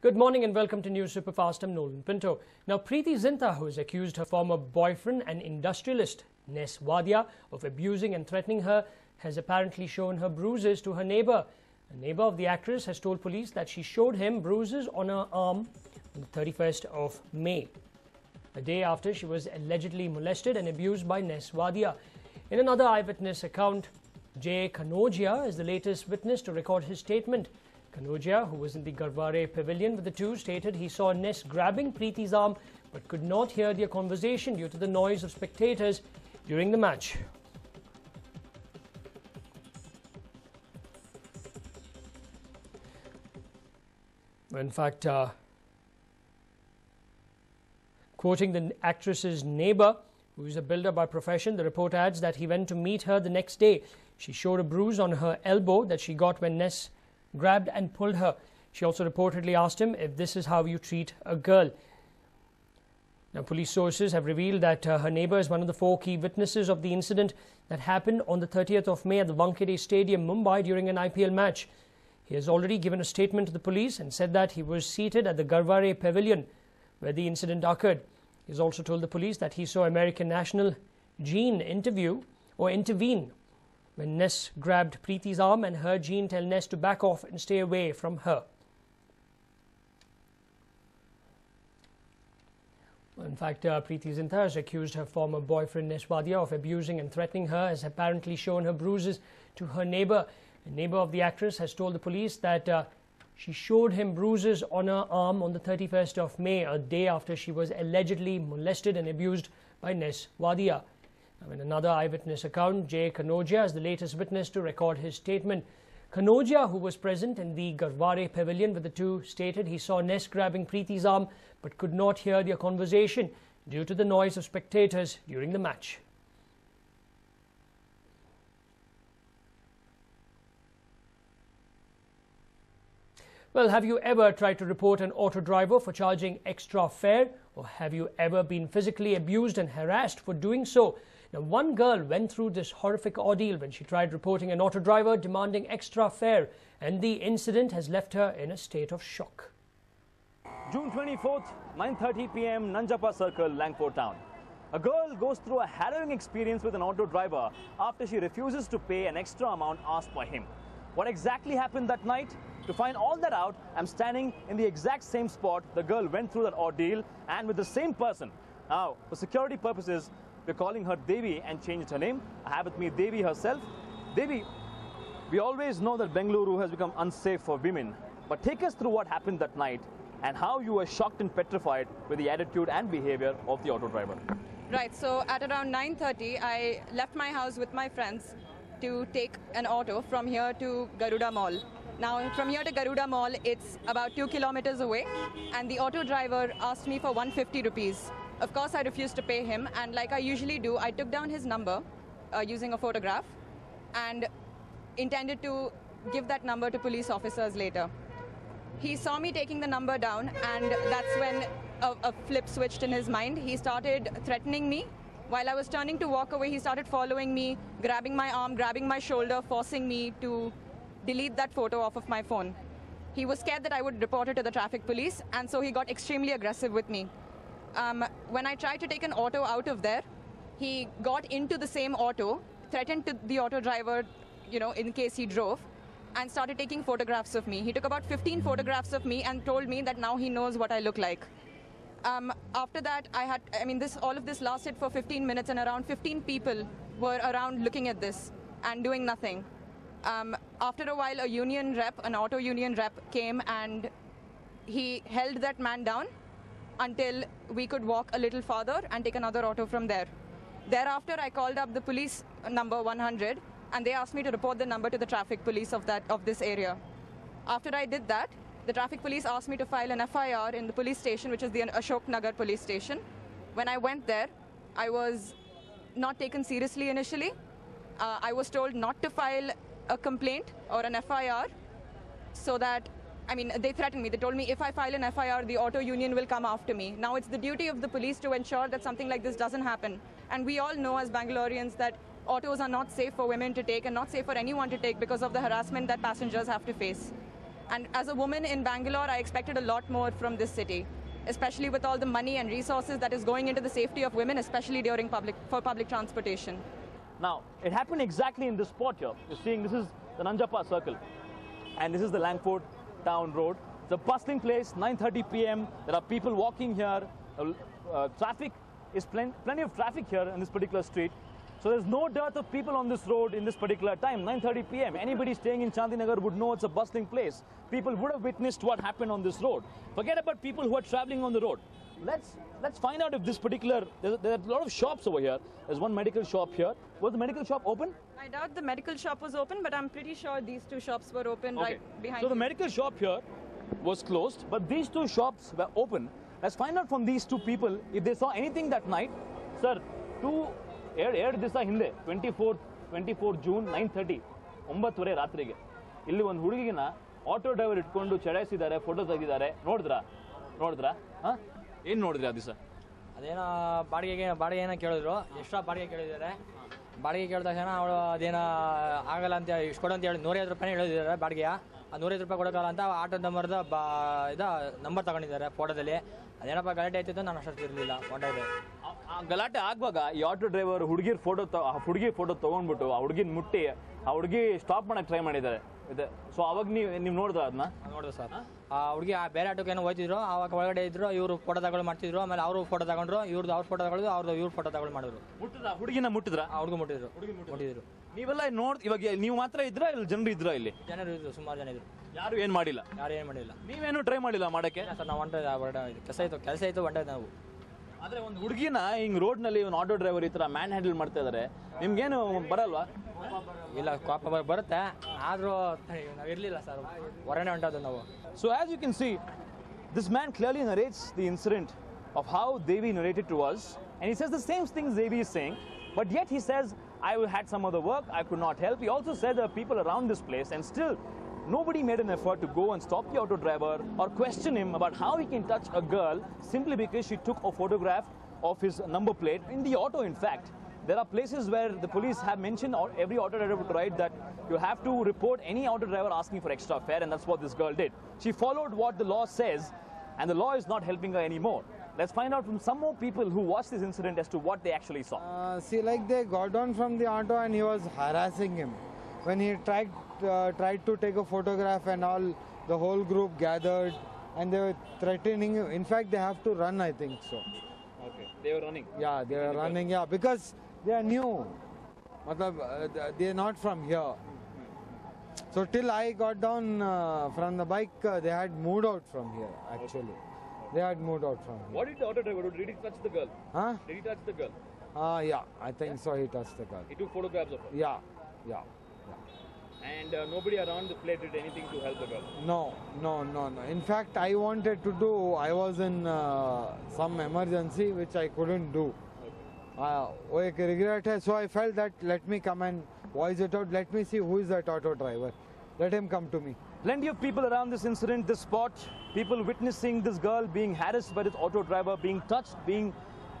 Good morning and welcome to News Superfast. I'm Nolan Pinto. Now, Preeti Zinta, who has accused her former boyfriend and industrialist Nes Wadia of abusing and threatening her, has apparently shown her bruises to her neighbor. A neighbor of the actress has told police that she showed him bruises on her arm on the 31st of May, a day after she was allegedly molested and abused by Nes Wadia. In another eyewitness account, Jay Kanodia is the latest witness to record his statement. Kanodia, who was in the Garware pavilion with the two, stated he saw Nes grabbing Preeti's arm but could not hear their conversation due to the noise of spectators during the match. In fact, quoting the actress's neighbor, who is a builder by profession, the report adds that he went to meet her the next day. She showed a bruise on her elbow that she got when Nes grabbed and pulled her. She also reportedly asked him if this is how you treat a girl. Now, police sources have revealed that her neighbor is one of the four key witnesses of the incident that happened on the 30th of May at the Wankhede Stadium, Mumbai, during an IPL match. He has already given a statement to the police and said that he was seated at the Garware pavilion where the incident occurred. He has also told the police that he saw American national Jean intervene when Nes grabbed Preeti's arm and heard Jean tell Nes to back off and stay away from her. In fact, Preeti Zinta has accused her former boyfriend Nes Wadia of abusing and threatening her, has apparently shown her bruises to her neighbor. A neighbor of the actress has told the police that she showed him bruises on her arm on the 31st of May, a day after she was allegedly molested and abused by Nes Wadia. Now, in another eyewitness account, Jay Kanodia is the latest witness to record his statement. Kanodia, who was present in the Garware pavilion with the two, stated he saw Nes grabbing Preeti's arm but could not hear their conversation due to the noise of spectators during the match. Well, have you ever tried to report an auto driver for charging extra fare? Or have you ever been physically abused and harassed for doing so? Now, one girl went through this horrific ordeal when she tried reporting an auto driver demanding extra fare, and the incident has left her in a state of shock. June 24th, 9:30 p.m., Nanjappa Circle, Langford Town. A girl goes through a harrowing experience with an auto driver after she refuses to pay an extra amount asked by him. What exactly happened that night? To find all that out, I'm standing in the exact same spot the girl went through that ordeal, and with the same person. Now, for security purposes, we're calling her Devi and changed her name. I have with me Devi herself. Devi, we always know that Bengaluru has become unsafe for women, but take us through what happened that night and how you were shocked and petrified with the attitude and behavior of the auto driver. Right, so at around 9:30, I left my house with my friends to take an auto from here to Garuda Mall. Now, from here to Garuda Mall, it's about 2 kilometers away, and the auto driver asked me for 150 rupees. Of course, I refused to pay him, and like I usually do, I took down his number using a photograph and intended to give that number to police officers later. He saw me taking the number down, and that's when a flip switched in his mind. He started threatening me. While I was turning to walk away, he started following me, grabbing my arm, grabbing my shoulder, forcing me to delete that photo off of my phone. He was scared that I would report it to the traffic police, and so he got extremely aggressive with me. When I tried to take an auto out of there, he got into the same auto, threatened to the auto driver, in case he drove, and started taking photographs of me. He took about 15 photographs of me and told me that now he knows what I look like. After that, all of this lasted for 15 minutes, and around 15 people were around looking at this and doing nothing. After a while, an auto union rep came, and he held that man down until we could walk a little farther and take another auto from there. Thereafter, I called up the police number 100, and they asked me to report the number to the traffic police of this area. After I did that, the traffic police asked me to file an FIR in the police station, which is the Ashok Nagar police station. When I went there, I was not taken seriously initially. I was told not to file a complaint or an FIR, so that, they threatened me. They told me if I file an FIR, the auto union will come after me. Now, it's the duty of the police to ensure that something like this doesn't happen. And we all know as Bangaloreans that autos are not safe for women to take and not safe for anyone to take because of the harassment that passengers have to face. And as a woman in Bangalore, I expected a lot more from this city, especially with all the money and resources that is going into the safety of women, especially during public transportation. Now, it happened exactly in this spot here. You're seeing this is the Nanjappa Circle, and this is the Langford Town Road. It's a bustling place, 9:30 p.m. There are people walking here. Traffic is plenty of traffic here in this particular street. So there's no dearth of people on this road in this particular time, 9:30 p.m. Anybody staying in Chandinagar would know it's a bustling place. People would have witnessed what happened on this road. Forget about people who are traveling on the road. Let's find out if this particular, there are a lot of shops over here. There's one medical shop here. Was the medical shop open? I doubt the medical shop was open, but I'm pretty sure these two shops were open right behind So the you. medical shop here was closed, but these two shops were open. Let's find out from these two people if they saw anything that night. Sir, ಎರಡು ದಿವಸ ಹಿಂದೆ 24 June 9:30 9:30 ರಾತ್ರಿಗೆ ಇಲ್ಲಿ ಒಂದು ಹುಡುಗಿನ auto driver ಇಟ್ಕೊಂಡು ಚಡಾಯಿಸಿದ್ದಾರೆ, photo ತೆಗೆದಿದ್ದಾರೆ. ನೋಡಿದ್ರಾ ಏನು ನೋಡಿದ್ರಿ ಆ ದಿವಸ? ಅದೇನೋ ಬಾಡಿಗೆ ಏನೋ ಕೇಳಿದ್ರು, ಎಕ್ಸ್ಟ್ರಾ ಬಾಡಿಗೆ ಕೇಳಿದ್ದಾರೆ. ಬಾಡಿಗೆ ಕೇಳಿದ ತಕ್ಷಣ ಅವಳು ಅದೇನೋ ಆಗಲ್ಲ ಅಂತ ಇಷ್ಟು ಕೊಡು ಅಂತ ಹೇಳಿ 150 ರೂಪಾಯಿ ಹೇಳಿದ್ದಾರೆ ಬಾಡಿಗೆಯ. ಆ 150 ರೂಪಾಯಿ ಕೊಡೋಕ್ಕಲ್ಲ ಅಂತ ಆಟೋ ನಂಬರ್ದ ನಂಬರ್ ತಗೊಂಡಿದ್ದಾರೆ ಫೋಟೋದಲ್ಲಿ. ಅದೇನಪ್ಪ ಗಲಾಟೆ ಆಯ್ತಿತ್ತು, ನಾನು ಅಷ್ಟು ಇರಲಿಲ್ಲ ಫೋಟೋ ಇದೆ. ಆ ಗಲಾಟೆ ಆಗುವಾಗ ಈ ಆಟೋ ಡ್ರೈವರ್ ಹುಡುಗಿ ಫೋಟೋ ತೊಗೊಂಡ್ಬಿಟ್ಟು ಆ ಹುಡುಗಿನ ಮುಟ್ಟಿ ಆ ಹುಡುಗಿ ಸ್ಟಾಪ್ ಮಾಡಕ್ಕೆ ಟ್ರೈ ಮಾಡಿದ್ದಾರೆ. ಸೊ ಅವಾಗ ನೀವು ನೋಡಿದ್ರ ಅದನ್ನ? ನೋಡಿದೆ ಸರ್. ಆ ಹುಡುಗಿ ಬೇರೆ ಆಟೋಕ್ಕೆ ಏನೋ ಹೋಯ್ತಿದ್ರು, ಆವಾಗ ಒಳಗಡೆ ಇದ್ರು, ಇವರು ಫೋಟೋ ತಗೊಳ್ಳಿ ಮಾಡ್ತಿದ್ರು. ಆಮೇಲೆ ಅವರು ಫೋಟೋ ತಗೊಂಡ್ರು, ಅವ್ರ ಫೋಟೋ ತಗೊಳ್ಳೋದು, ಇವ್ರ ಫೋಟೋ ತಗೊಳ್ಳಿ ಮಾಡಿದ್ರು. ಹುಡುಗಿನ ಮುಟ್ಟಿದ್ರ? ಹುಡುಗಿ ಮುಟ್ಟಿದ್ರು. ನೀವೆಲ್ಲ ಇವಾಗ ನೀವು ಮಾತ್ರ ಇದ್ರ ಇಲ್ಲಿ ಜನರು ಇದ್ರ? ಇಲ್ಲಿ ಜನರು ಇದ್ರು, ಸುಮಾರು ಜನ ಇದ್ರು. ಯಾರು ಏನ್ ಮಾಡಿಲ್ಲ? ನೀವೇನು ಟ್ರೈ ಮಾಡಿಲ್ಲ ಮಾಡಕ್ಕೆ? ಸರ್ ನಾವು ಕೆಲಸ ಆಯ್ತು ಹೊಂಟೆ ನಾವು. ಆದ್ರೆ ಒಂದು ಹುಡುಗಿನ ಹಿಂಗ್ ರೋಡ್ ನಲ್ಲಿ ಒಂದು ಆಟೋ ಡ್ರೈವರ್ ಈ ತರ ಮ್ಯಾನ್ ಹ್ಯಾಂಡಲ್ ಮಾಡ್ತಾ ಇದಾರೆ, ನಿಮ್ಗೇನು ಬರಲ್ವಾ? ಇಲ್ಲ, ಕೋಪ ಬರುತ್ತೆ, ಆದ್ರೂ ನಾವು ಇರ್ಲಿಲ್ಲ ಸರ್, ಹೊರಗಡೆ ಹೊಂಟೋದು ನಾವು. So as you can see, this man clearly narrates the incident of how Devi narrated to us, and he says the same things Devi is saying, but yet he says, I had some other work, I could not help. He also said there are people around this place, and still nobody made an effort to go and stop the auto driver or question him about how he can touch a girl simply because she took a photograph of his number plate in the auto. In fact, there are places where the police have mentioned, or every auto driver would write that you have to report any auto driver asking for extra fare, and that's what this girl did. She followed what the law says, and the law is not helping her anymore. Let's find out from some more people who watched this incident as to what they actually saw. See, like they got down from the auto and he was harassing him. When he tried to take a photograph and all, the whole group gathered and they were threatening him. In fact, they have to run, I think so. Okay, they were running? Yeah, they were running, yeah, because they are new. They are not from here. So till I got down from the bike, they had moved out from here, actually. They had moved out from here. What did the auto driver do? Did he touch the girl? Huh? Did he touch the girl? Yeah, I think so, he touched the girl. He took photographs of her? Yeah. And nobody around the place did anything to help the girl? No. In fact, I was in some emergency which I couldn't do. So I felt that let me come and voice it out. Let me see who is that auto driver. Let him come to me. Plenty of people around this incident, this spot, people witnessing this girl being harassed by this auto driver, being touched, being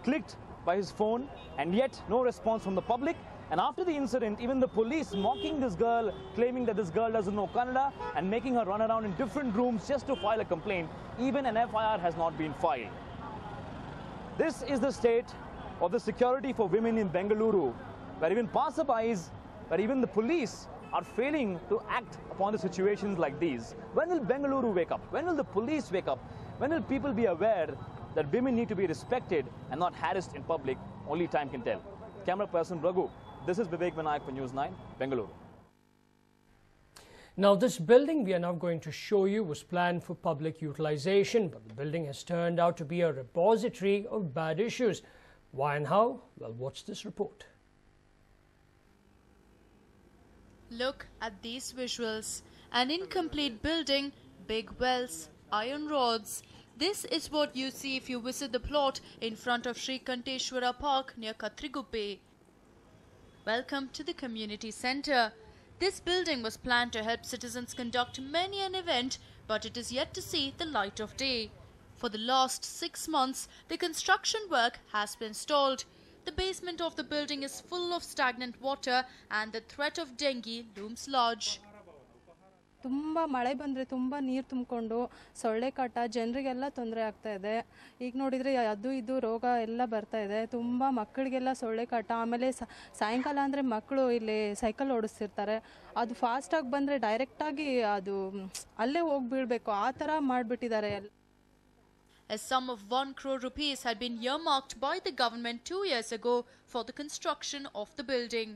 clicked by his phone, and yet no response from the public. And after the incident, even the police mocking this girl, claiming that this girl doesn't know Kannada and making her run around in different rooms just to file a complaint. Even an FIR has not been filed. This is the state of the security for women in Bengaluru, where even passerbys, where even the police are failing to act upon the situations like these. When will Bengaluru wake up? When will the police wake up? When will people be aware that women need to be respected and not harassed in public? Only time can tell. Camera person Raghu. This is Vivek Vinayak for News9, Bengaluru. Now, this building we are now going to show you was planned for public utilization, but the building has turned out to be a repository of bad issues. Why and how? Well, watch this report. Look at these visuals. An incomplete building, big wells, iron rods. This is what you see if you visit the plot in front of Sri Kanteshwara Park near Katriguppe. Welcome to the community centre. This building was planned to help citizens conduct many an event, but it is yet to see the light of day. For the last 6 months, the construction work has been stalled. The basement of the building is full of stagnant water and the threat of dengue looms large. ತುಂಬ ಮಳೆ ಬಂದರೆ ತುಂಬ ನೀರು ತುಂಬಿಕೊಂಡು ಸೊಳ್ಳೆ ಕಾಟ ಜನರಿಗೆಲ್ಲ ತೊಂದರೆ ಆಗ್ತಾ ಇದೆ. ಈಗ ನೋಡಿದರೆ ಅದು ಇದು ರೋಗ ಎಲ್ಲ ಬರ್ತಾ ಇದೆ. ತುಂಬ ಮಕ್ಕಳಿಗೆಲ್ಲ ಸೊಳ್ಳೆ ಕಾಟ. ಆಮೇಲೆ ಸಾಯಂಕಾಲ ಅಂದರೆ ಮಕ್ಕಳು ಇಲ್ಲಿ ಸೈಕಲ್ ಓಡಿಸ್ತಿರ್ತಾರೆ. ಅದು ಫಾಸ್ಟಾಗಿ ಬಂದರೆ ಡೈರೆಕ್ಟಾಗಿ ಅದು ಅಲ್ಲೇ ಹೋಗಿ ಬೀಳಬೇಕು, ಆ ಥರ ಮಾಡಿಬಿಟ್ಟಿದ್ದಾರೆ. A sum of 1 crore rupees had been earmarked by the government 2 years ago for the construction of the building.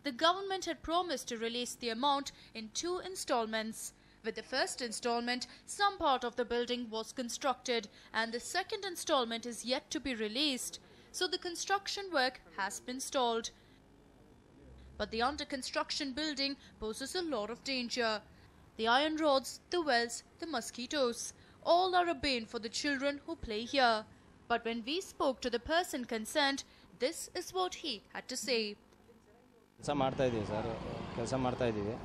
The government had promised to release the amount in 2 installments. With the first installment, some part of the building was constructed and the second installment is yet to be released. So the construction work has been stalled. But the under construction building poses a lot of danger. The iron rods, the wells, the mosquitoes, all are a bane for the children who play here. But when we spoke to the person concerned, this is what he had to say. ಕೆಲಸ ಮಾಡ್ತಾ ಇದ್ದೀವಿ sir, ಕೆಲಸ ಮಾಡ್ತಾ ಇದ್ದೀವಿ.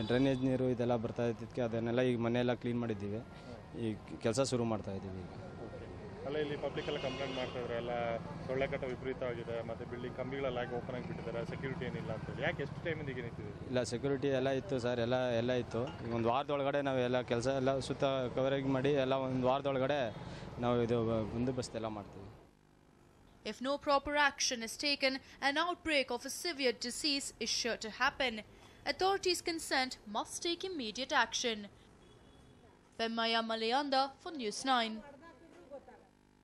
Drainage ನೀರು ಇದೆಲ್ಲ ಬರ್ತಾ ಇದ್ದಕ್ಕೆ ಅದನ್ನೆಲ್ಲ ಈಗ ಮನೆಯೆಲ್ಲ ಕ್ಲೀನ್ ಮಾಡಿದ್ದೀವಿ. ಈಗ ಕೆಲಸ ಶುರು ಮಾಡ್ತಾ ಇದ್ದೀವಿ. ಈಗ ಅಲ್ಲ ಇಲ್ಲಿ ಪಬ್ಲಿಕ್ ಎಲ್ಲ ಕಂಪ್ಲೇಂಟ್ ಮಾಡ್ತಾ ಇದ್ದಾರೆ, ಎಲ್ಲ ಸೊಳ್ಳೆ ಕಟ್ಟ ವಿಪರೀತವಾಗಿದೆ, ಮತ್ತು ಬಿಲ್ಡಿಂಗ್ ಕಂಬಿಗಳೆಲ್ಲ ಯಾಕೆ ಓಪನ್ ಆಗಿ ಬಿಟ್ಟಿದ್ದಾರೆ, ಸೆಕ್ಯೂರಿಟಿ ಏನಿಲ್ಲ ಅಂತೇಳಿ. ಯಾಕೆ ಎಷ್ಟು ಟೈಮಿಂದ ಈಗ ನಿಂತಿದೆ? ಇಲ್ಲ, ಸೆಕ್ಯೂರಿಟಿ ಎಲ್ಲ ಇತ್ತು ಸರ್, ಎಲ್ಲ ಇತ್ತು. ಈಗ ಒಂದು ವಾರದೊಳಗಡೆ ನಾವು ಎಲ್ಲ ಕೆಲಸ ಎಲ್ಲ ಸುತ್ತ ಕವರೇಜ್ ಮಾಡಿ ಎಲ್ಲ ಒಂದು ವಾರದೊಳಗಡೆ ನಾವು ಇದು ಬಂದೋಬಸ್ತ್ ಎಲ್ಲ ಮಾಡ್ತೀವಿ. If no proper action is taken, an outbreak of a severe disease is sure to happen. Authorities concerned must take immediate action. Femaya Malayanda for News 9.